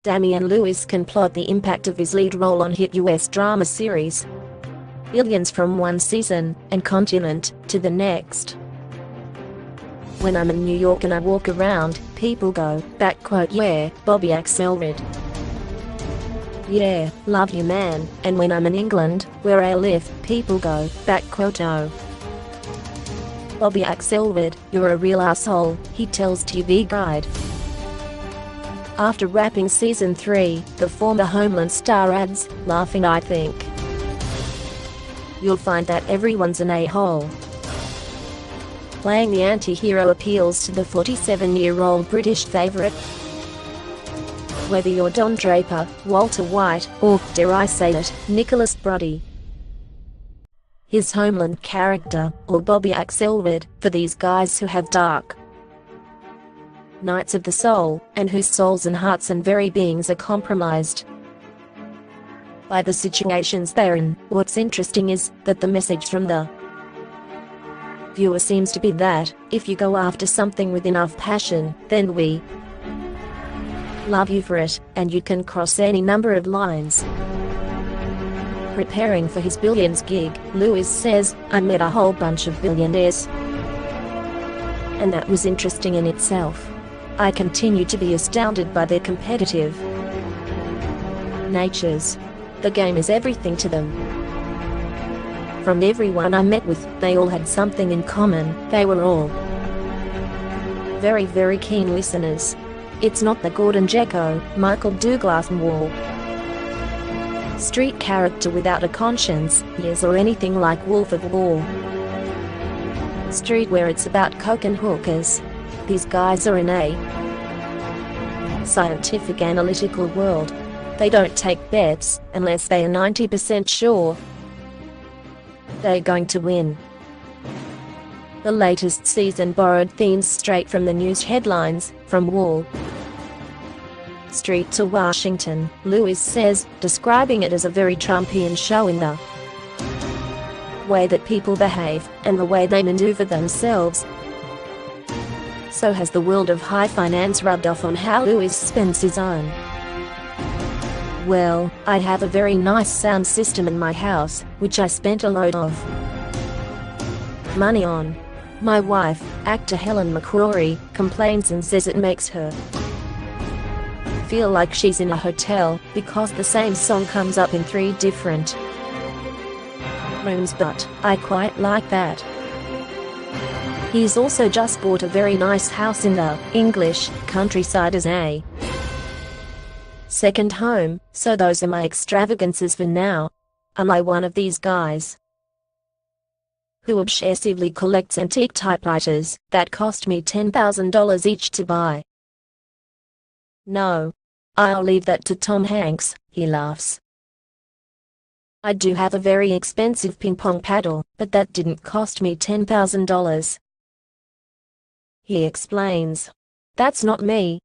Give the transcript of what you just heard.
Damian Lewis can plot the impact of his lead role on hit US drama series. Billions from one season and continent to the next. When I'm in New York and I walk around, people go, "Yeah, Bobby Axelrod. Yeah, love you man." And when I'm in England, where I live, people go, "Oh. Bobby Axelrod, you're a real asshole," he tells TV Guide. After wrapping season 3, the former Homeland star adds, laughing, "I think you'll find that everyone's an a-hole." Playing the anti-hero appeals to the 47-year-old British favourite. Whether you're Don Draper, Walter White, or, dare I say it, Nicholas Brody, his Homeland character, or Bobby Axelrod, for these guys who have dark nights of the soul, and whose souls and hearts and very beings are compromised by the situations they're in. What's interesting is that the message from the viewer seems to be that, if you go after something with enough passion, then we love you for it, and you can cross any number of lines. Preparing for his Billions gig, Lewis says, "I met a whole bunch of billionaires, and that was interesting in itself. I continue to be astounded by their competitive natures. The game is everything to them. From everyone I met with, they all had something in common. They were all very, very keen listeners. It's not the Gordon Gekko, Michael Douglas Wall Street character without a conscience, yes, or anything like Wolf of Wall Street where it's about coke and hookers. These guys are in a scientific analytical world. They don't take bets unless they are 90% sure they're going to win." The latest season borrowed themes straight from the news headlines, from Wall Street to Washington, Lewis says, describing it as a very Trumpian show in the way that people behave, and the way they maneuver themselves. So has the world of high finance rubbed off on how Lewis spends his own? "Well, I have a very nice sound system in my house, which I spent a load of money on. My wife, actor Helen McCrory, complains and says it makes her feel like she's in a hotel, because the same song comes up in 3 different rooms, but I quite like that." He's also just bought a very nice house in the English countryside as a second home, so those are my extravagances for now. Am I one of these guys who obsessively collects antique typewriters that cost me $10,000 each to buy? No. I'll leave that to Tom Hanks, he laughs. I do have a very expensive ping-pong paddle, but that didn't cost me $10,000. He explains. That's not me.